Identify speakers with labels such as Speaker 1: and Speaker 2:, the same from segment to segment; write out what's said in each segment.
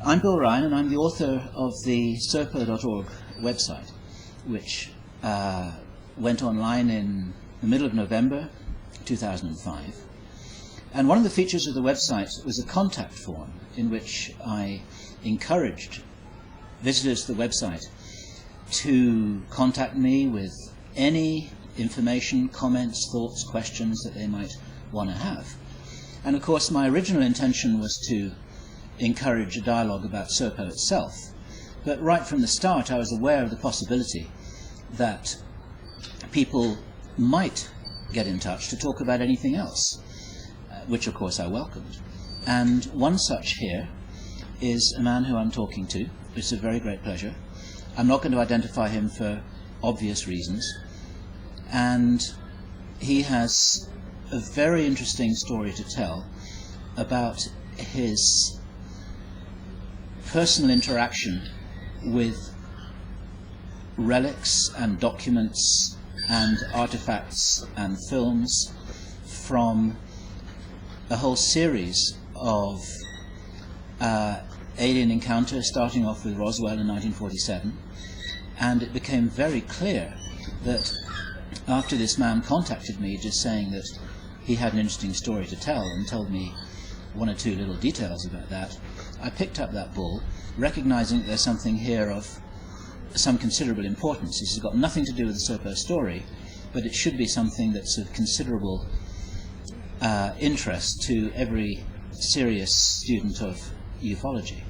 Speaker 1: I'm Bill Ryan, and I'm the author of the serpo.org website, which went online in the middle of November 2005. And one of the features of the website was a contact form in which I encouraged visitors to the website to contact me with any information, comments, thoughts, questions that they might want to have. And of course, my original intention was to encourage a dialogue about Serpo itself. But right from the start, I was aware of the possibility that people might get in touch to talk about anything else, which of course I welcomed. And one such here is a man who I'm talking to. It's a very great pleasure. I'm not going to identify him for obvious reasons. And he has a very interesting story to tell about his personal interaction with relics and documents and artifacts and films from a whole series of alien encounters, starting off with Roswell in 1947. And it became very clear that after this man contacted me just saying that he had an interesting story to tell and told me one or two little details about that, I picked up that bull, recognizing that there's something here of some considerable importance. This has got nothing to do with the Serpo story, but it should be something that's of considerable interest to every serious student of ufology.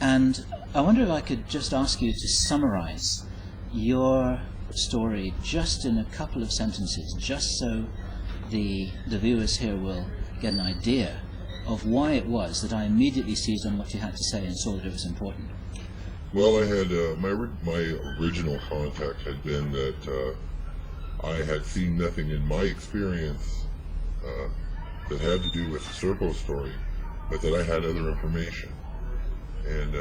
Speaker 1: And I wonder if I could just ask you to summarize your story just in a couple of sentences, just so the viewers here will get an idea of why it was that I immediately seized on what you had to say and saw that it was important.
Speaker 2: Well, I had my original contact had been that I had seen nothing in my experience that had to do with the Serpo story, but that I had other information. And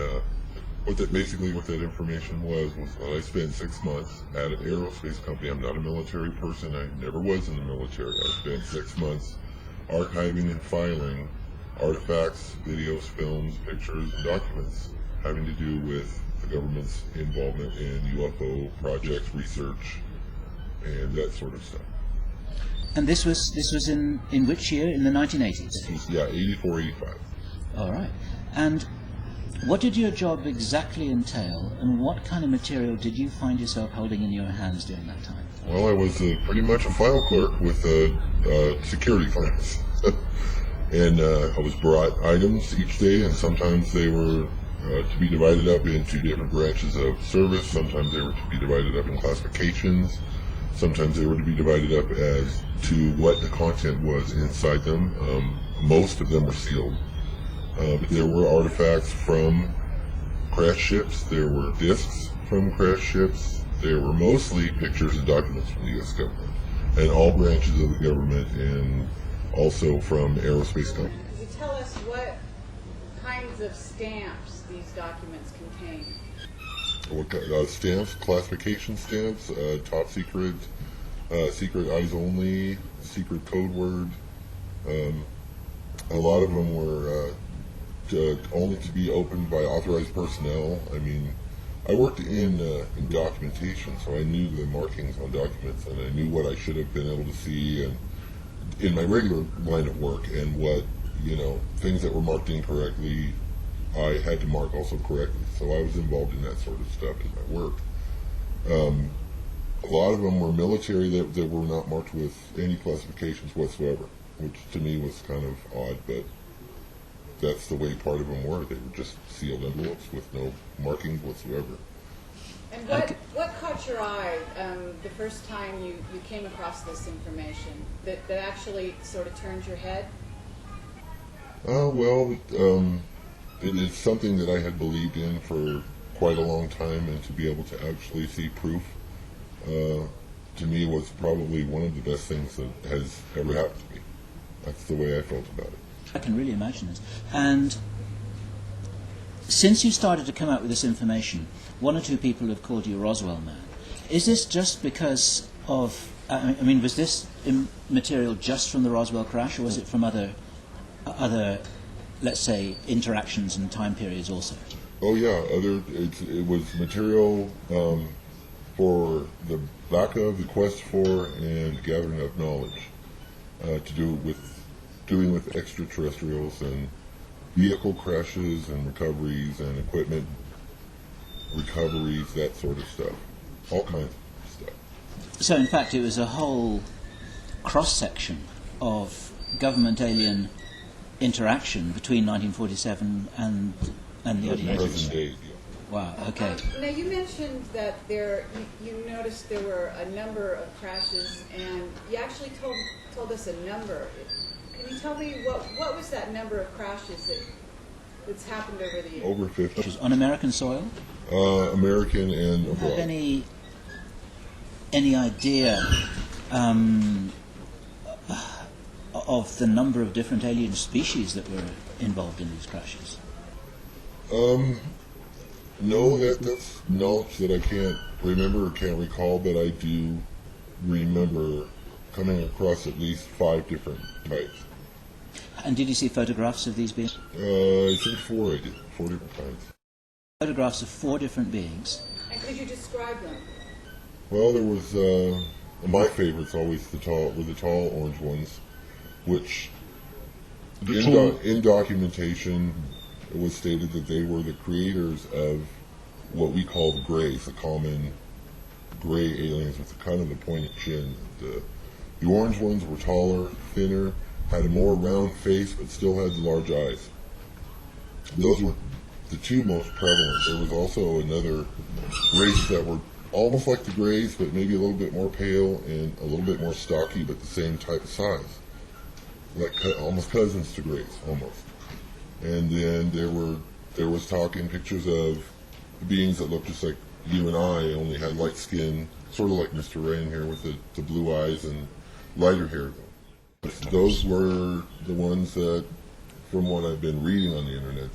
Speaker 2: what that information was that I spent 6 months at an aerospace company. I'm not a military person. I never was in the military. I spent 6 months archiving and filing artifacts, videos, films, pictures, and documents having to do with the government's involvement in UFO projects, research, and that sort of stuff.
Speaker 1: And this was in which year? In the 1980s?
Speaker 2: Yeah, 84, 85.
Speaker 1: All right. And what did your job exactly entail, and what kind of material did you find yourself holding in your hands during that time?
Speaker 2: Well, I was pretty much a file clerk with security clearance. And I was brought items each day, and sometimes they were to be divided up into different branches of service. Sometimes they were to be divided up in classifications. Sometimes they were to be divided up as to what the content was inside them. Most of them were sealed. But there were artifacts from crash ships. There were discs from crash ships. There were mostly pictures and documents from the U.S. government and all branches of the government, and also from aerospace companies.
Speaker 3: Could you tell us what kinds of stamps these documents contain?
Speaker 2: What stamps? Classification stamps, top secret, secret eyes only, secret code word. A lot of them were only to be opened by authorized personnel. I mean, I worked in documentation, so I knew the markings on documents, and I knew what I should have been able to see, and in my regular line of work, and what, things that were marked incorrectly, I had to mark also correctly. So I was involved in that sort of stuff in my work. A lot of them were military that were not marked with any classifications whatsoever, which to me was kind of odd, but that's the way part of them were. They were just sealed envelopes with no markings whatsoever.
Speaker 3: And what caught your eye the first time you came across this information that actually sort of turned your head?
Speaker 2: It is something that I had believed in for quite a long time, and to be able to actually see proof, to me, was probably one of the best things that has ever happened to me. That's the way I felt about it.
Speaker 1: I can really imagine it. And since you started to come out with this information, one or two people have called you Roswell man. Is this just because of, I mean, was this material just from the Roswell crash, or was it from other, let's say, interactions and time periods also?
Speaker 2: Oh yeah, it was material for the lack of, the quest for, and gathering of knowledge to do with doing with extraterrestrials and vehicle crashes and recoveries and equipment recoveries, that sort of stuff, all kinds of stuff.
Speaker 1: So in fact it was a whole cross-section of government-alien interaction between 1947 and the early 80s.
Speaker 2: Present day, yeah.
Speaker 1: Wow, okay.
Speaker 3: Now you mentioned that you noticed there were a number of crashes, and you actually told us a number. Can you tell me what was that number of crashes that's happened over the years?
Speaker 2: Over 50.
Speaker 1: Which is on American soil?
Speaker 2: American and
Speaker 1: Do you
Speaker 2: abroad.
Speaker 1: have any idea of the number of different alien species that were involved in these crashes?
Speaker 2: No, that's knowledge that I can't remember or can't recall, but I do remember coming across at least 5 different types.
Speaker 1: And did you see photographs of these beings?
Speaker 2: I think 4 I did, 4 different kinds.
Speaker 1: Photographs of 4 different beings.
Speaker 3: And could you describe them?
Speaker 2: Well, there was, my favorites always the tall orange ones, which in documentation it was stated that they were the creators of what we call the Greys, the common gray aliens with kind of the pointed chin. The orange ones were taller, thinner, had a more round face, but still had the large eyes. Those were the 2 most prevalent. There was also another race that were almost like the Greys, but maybe a little bit more pale and a little bit more stocky, but the same type of size. Like almost cousins to Greys, almost. And then there was talk and pictures of beings that looked just like you and I, only had light skin, sort of like Mr. Rain here with the blue eyes and lighter hair. Those were the ones that, from what I've been reading on the internet,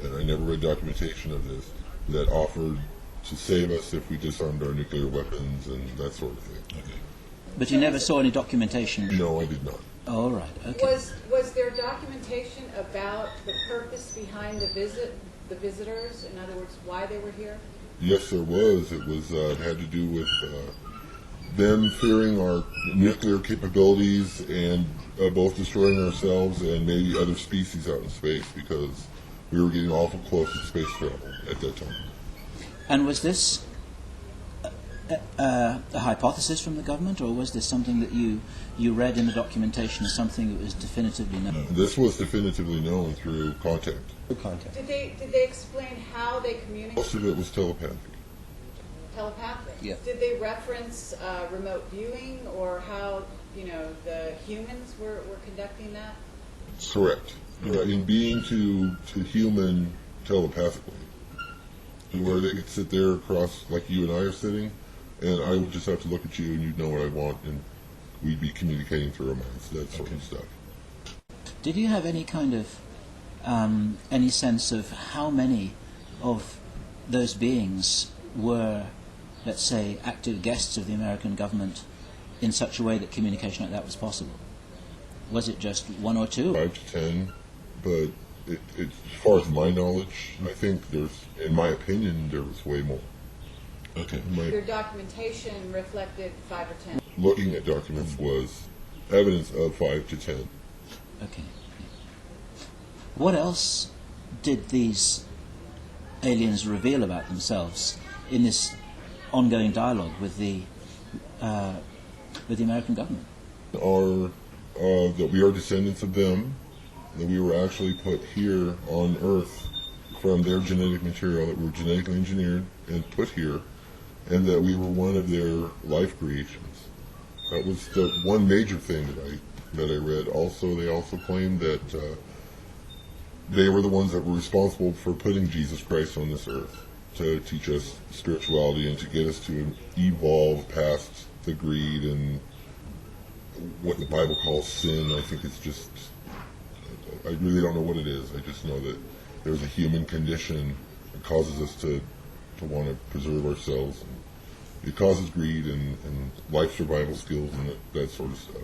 Speaker 2: and I never read documentation of this, that offered to save us if we disarmed our nuclear weapons and that sort of thing.
Speaker 1: Okay. But you never saw any documentation?
Speaker 2: No, I did not.
Speaker 1: Oh, all right. Okay.
Speaker 3: Was there documentation about the purpose behind the visitors? In other words, why they were here?
Speaker 2: Yes, there was. It was it had to do with them fearing our nuclear capabilities and both destroying ourselves and maybe other species out in space, because we were getting awful close to space travel at that time.
Speaker 1: And was this a hypothesis from the government, or was this something that you read in the documentation as something that was definitively known?
Speaker 2: This was definitively known through contact.
Speaker 3: Did they explain how they communicated?
Speaker 2: Most of it was telepathic.
Speaker 3: Telepathic?
Speaker 1: Yeah.
Speaker 3: Did they reference remote viewing, or how the humans were conducting that?
Speaker 2: Correct. In being to human telepathically, where they could sit there across like you and I are sitting, and I would just have to look at you and you'd know what I want, and we'd be communicating through our minds, that sort of stuff.
Speaker 1: Did you have any kind of any sense of how many of those beings were, let's say, active guests of the American government in such a way that communication like that was possible? Was it just 1 or 2?
Speaker 2: 5 to 10, but as far as my knowledge, I think in my opinion, there was way more.
Speaker 1: Okay.
Speaker 3: Your documentation reflected 5 or 10.
Speaker 2: Looking at documents was evidence of 5 to 10.
Speaker 1: Okay. What else did these aliens reveal about themselves in this ongoing dialogue with the American government?
Speaker 2: That we are descendants of them, that we were actually put here on Earth from their genetic material, that we were genetically engineered and put here, and that we were one of their life creations. That was the one major thing that I read. Also, they also claimed that they were the ones that were responsible for putting Jesus Christ on this earth, to teach us spirituality and to get us to evolve past the greed and what the Bible calls sin. I think it's just, I really don't know what it is. I just know that there's a human condition that causes us to want to preserve ourselves it causes greed and life survival skills and that sort of stuff.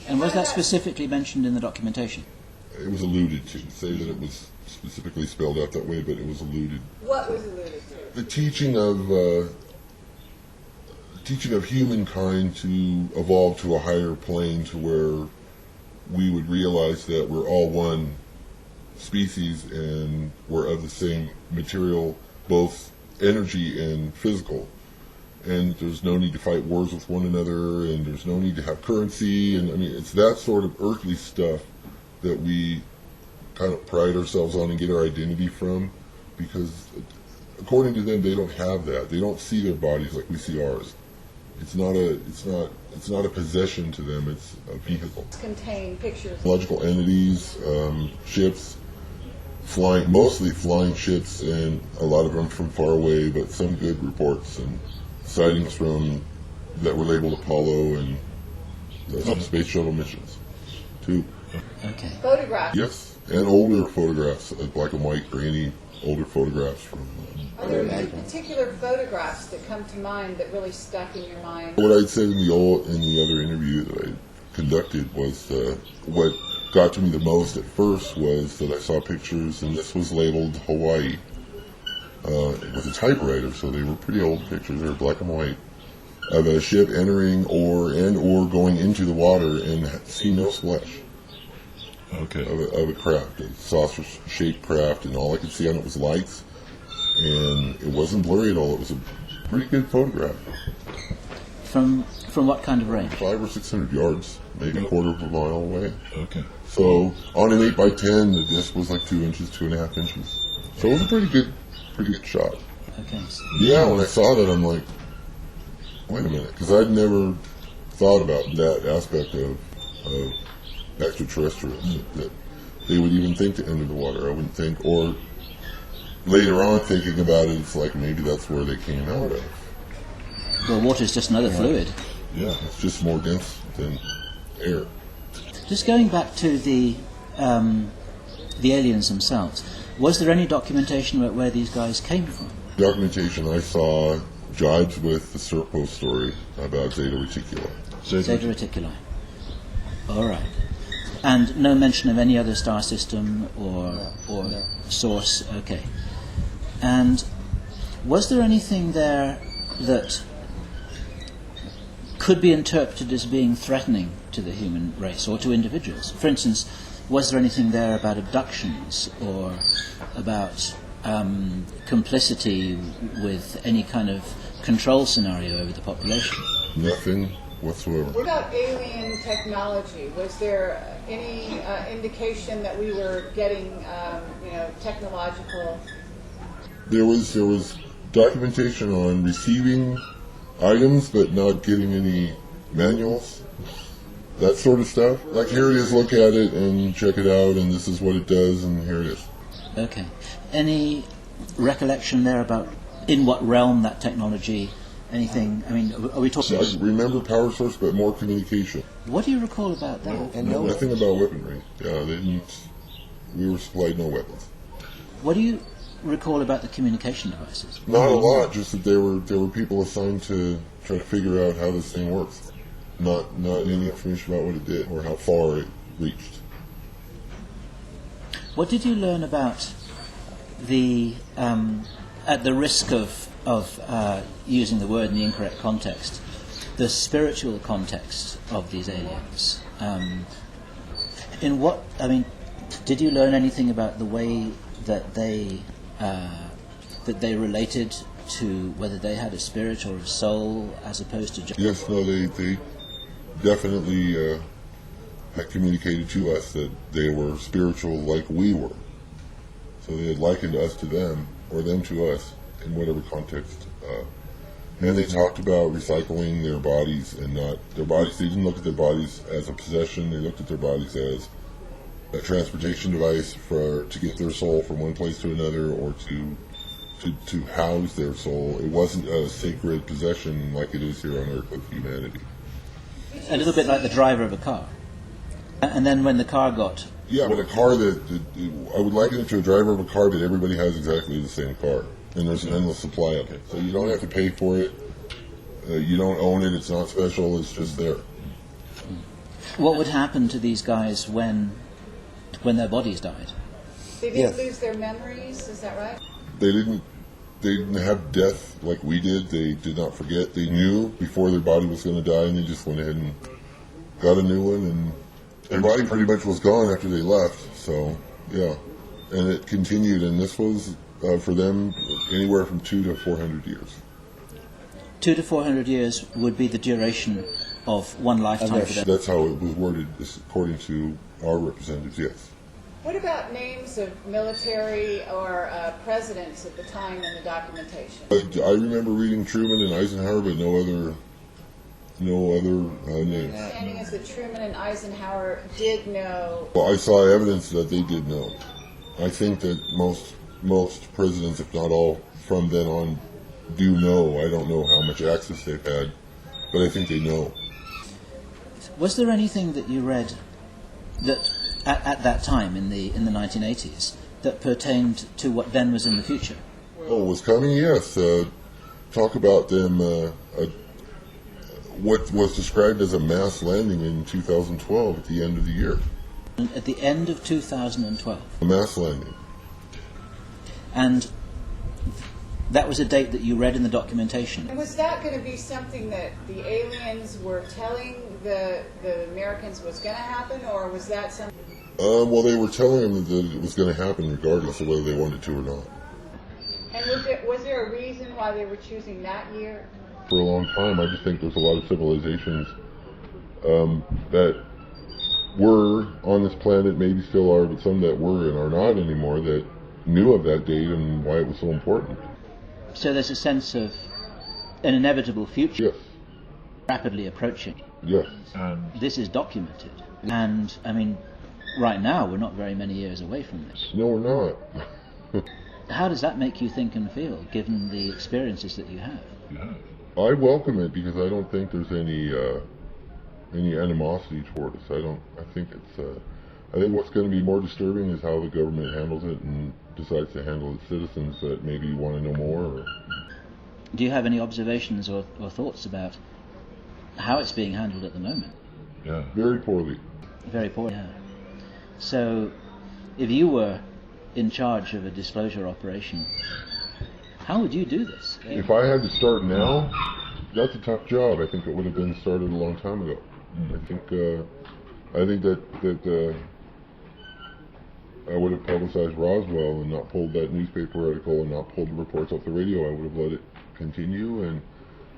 Speaker 1: And was that specifically mentioned in the documentation?
Speaker 2: It was alluded to. Say that it was specifically spelled out that way, but it was alluded.
Speaker 3: What was alluded to?
Speaker 2: The teaching of humankind to evolve to a higher plane, to where we would realize that we're all one species and we're of the same material, both energy and physical. And there's no need to fight wars with one another, and there's no need to have currency. And I mean, it's that sort of earthly stuff that we kind of pride ourselves on and get our identity from, because according to them, they don't have that. They don't see their bodies like we see ours. It's not a possession to them. It's a vehicle.
Speaker 3: Contain pictures.
Speaker 2: Logical entities, ships, mostly flying ships, and a lot of them from far away, but some good reports and sightings from that were labeled Apollo and the space shuttle missions, too.
Speaker 1: Okay.
Speaker 3: Photographs.
Speaker 2: Yes, and older photographs, black and white, grainy, older photographs from.
Speaker 3: Are there any particular photographs that come to mind that really stuck in your mind?
Speaker 2: What I'd said in the other interview that I conducted was what got to me the most at first was that I saw pictures, and this was labeled Hawaii with a typewriter, so they were pretty old pictures. They were black and white, of a ship entering or going into the water and see no splash.
Speaker 4: Okay.
Speaker 2: Of a craft, a saucer-shaped craft, and all I could see on it was lights, and it wasn't blurry at all. It was a pretty good photograph.
Speaker 1: From what kind of range?
Speaker 2: 500 or 600 yards, maybe a quarter of a mile away.
Speaker 4: Okay.
Speaker 2: So on an 8x10, the disc was like 2 inches, 2.5 inches. So it was a pretty good shot.
Speaker 1: Okay.
Speaker 2: Yeah, when I saw that, I'm like, wait a minute, because I'd never thought about that aspect of extraterrestrials, that they would even think to enter the water. I wouldn't think, or later on thinking about it, it's like maybe that's where they came out of.
Speaker 1: Well, water is just another fluid.
Speaker 2: Yeah, it's just more dense than air.
Speaker 1: Just going back to the aliens themselves, was there any documentation about where these guys came from?
Speaker 2: Documentation I saw jives with the Serpo story about Zeta Reticuli.
Speaker 1: Zeta Reticuli. All right. And no mention of any other star system or source. Okay. And was there anything there that could be interpreted as being threatening to the human race or to individuals? For instance, was there anything there about abductions or about complicity with any kind of control scenario over the population?
Speaker 2: Nothing whatsoever.
Speaker 3: What about alien technology? Was there any indication that we were getting, technological?
Speaker 2: There was documentation on receiving items, but not getting any manuals, that sort of stuff. Like, here it is, look at it and check it out, and this is what it does, and here it is.
Speaker 1: Okay. Any recollection there about in what realm that technology, anything, I mean, are we talking...
Speaker 2: I remember power source, but more communication.
Speaker 1: What do you recall about that?
Speaker 2: Nothing about weaponry. We were supplied no weapons.
Speaker 1: What do you recall about the communication devices?
Speaker 2: Not a lot, just that there were people assigned to try to figure out how this thing works. Not any information about what it did or how far it reached.
Speaker 1: What did you learn about the, at the risk of using the word in the incorrect context, the spiritual context of these aliens? Did you learn anything about the way that they related to whether they had a spirit or a soul as opposed to just...
Speaker 2: Yes, no, they definitely had communicated to us that they were spiritual like we were. So they had likened us to them, or them to us, in whatever context. And they talked about recycling their bodies and not their bodies. They didn't look at their bodies as a possession. They looked at their bodies as a transportation device to get their soul from one place to another, or to house their soul. It wasn't a sacred possession like it is here on Earth with humanity.
Speaker 1: A little bit like the driver of a car. And then when the car got...
Speaker 2: Yeah, but a car I would liken it to a driver of a car, but everybody has exactly the same car. And there's an endless supply of it. So you don't have to pay for it. You don't own it. It's not special. It's just there.
Speaker 1: What would happen to these guys when their bodies died?
Speaker 3: They didn't lose their memories, is that right?
Speaker 2: They didn't have death like we did. They did not forget. They knew before their body was going to die, and they just went ahead and got a new one, and their body pretty much was gone after they left. So, yeah. And it continued, and this was, for them, anywhere from 200 to 400 years.
Speaker 1: 200 to 400 years would be the duration of one lifetime for them.
Speaker 2: That's how it was worded, according to our representatives, yes.
Speaker 3: What about names of military or presidents at the time in the documentation?
Speaker 2: I remember reading Truman and Eisenhower, but no other names.
Speaker 3: My understanding is that Truman and Eisenhower did know.
Speaker 2: Well, I saw evidence that they did know. I think that most presidents, if not all, from then on, do know. I don't know how much access they've had, but I think they know.
Speaker 1: Was there anything that you read that at that time in the 1980s that pertained to what then was in the future?
Speaker 2: Oh, was coming? Yes. Talk about them. What was described as a mass landing in 2012 at the end of the year.
Speaker 1: At the end of 2012.
Speaker 2: A mass landing.
Speaker 1: And that was a date that you read in the documentation.
Speaker 3: And was that going to be something that the aliens were telling the Americans was going to happen, or was that something?
Speaker 2: Well, they were telling them that it was going to happen regardless of whether they wanted to or not.
Speaker 3: And was there a reason why they were choosing that year?
Speaker 2: For a long time, I just think there's a lot of civilizations that were on this planet, maybe still are, but some that were and are not anymore, that knew of that date and why it was so important.
Speaker 1: So there's a sense of an inevitable future.
Speaker 2: Yes.
Speaker 1: Rapidly approaching.
Speaker 2: Yes.
Speaker 1: This is documented. And, I mean, right now we're not very many years away from this.
Speaker 2: No, we're not.
Speaker 1: How does that make you think and feel, given the experiences that you have?
Speaker 2: Yeah. I welcome it because I don't think there's any animosity toward us. I think what's going to be more disturbing is how the government handles it and decides to handle its citizens that maybe want to know more. Or...
Speaker 1: Do you have any observations or thoughts about how it's being handled at the moment?
Speaker 2: Yeah, very poorly.
Speaker 1: Very poorly, yeah. So, if you were in charge of a disclosure operation, how would you do this?
Speaker 2: If I had to start now, that's a tough job. I think it would have been started a long time ago. I think that I would have publicized Roswell and not pulled that newspaper article and not pulled the reports off the radio. I would have let it continue, and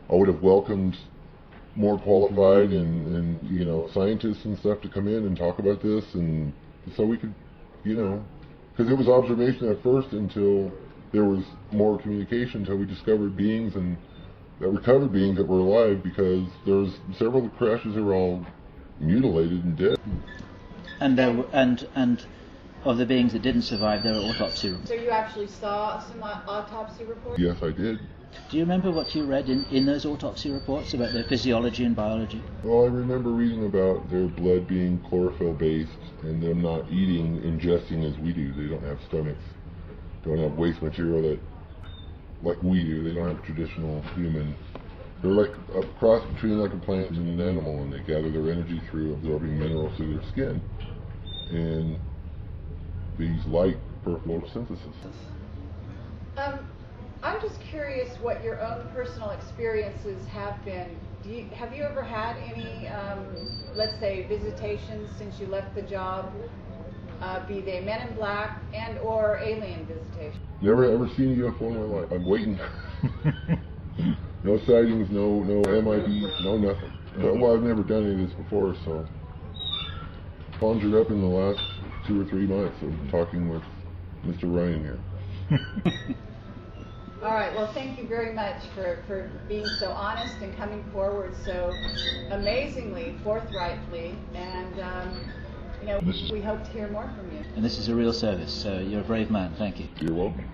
Speaker 2: I would have welcomed more qualified and scientists and stuff to come in and talk about this, and so we could, because it was observation at first until there was more communication, until we discovered beings and recovered beings that were alive, because there's several crashes that were all mutilated and dead.
Speaker 1: And of the beings that didn't survive, there were autopsy reports.
Speaker 3: So you actually saw some autopsy reports?
Speaker 2: Yes, I did.
Speaker 1: Do you remember what you read in those autopsy reports about their physiology and biology?
Speaker 2: Well, I remember reading about their blood being chlorophyll-based and them not ingesting as we do. They don't have stomachs, don't have waste material like we do. They don't have traditional human. They're like a cross between like a plant and an animal, and they gather their energy through absorbing minerals through their skin. And these light per photosynthesis.
Speaker 3: I'm just curious what your own personal experiences have been. Have you ever had any, let's say, visitations since you left the job, be they men in black and or alien visitations?
Speaker 2: Never ever seen a UFO in my life. I'm waiting. No sightings, no MIBs, no nothing. Well, I've never done any of this before, so conjured up in the last 2 or 3 months of talking with Mr. Ryan here.
Speaker 3: All right. Well, thank you very much for being so honest and coming forward so amazingly, forthrightly, and we hope to hear more from you.
Speaker 1: And this is a real service, so you're a brave man. Thank you.
Speaker 2: You're welcome.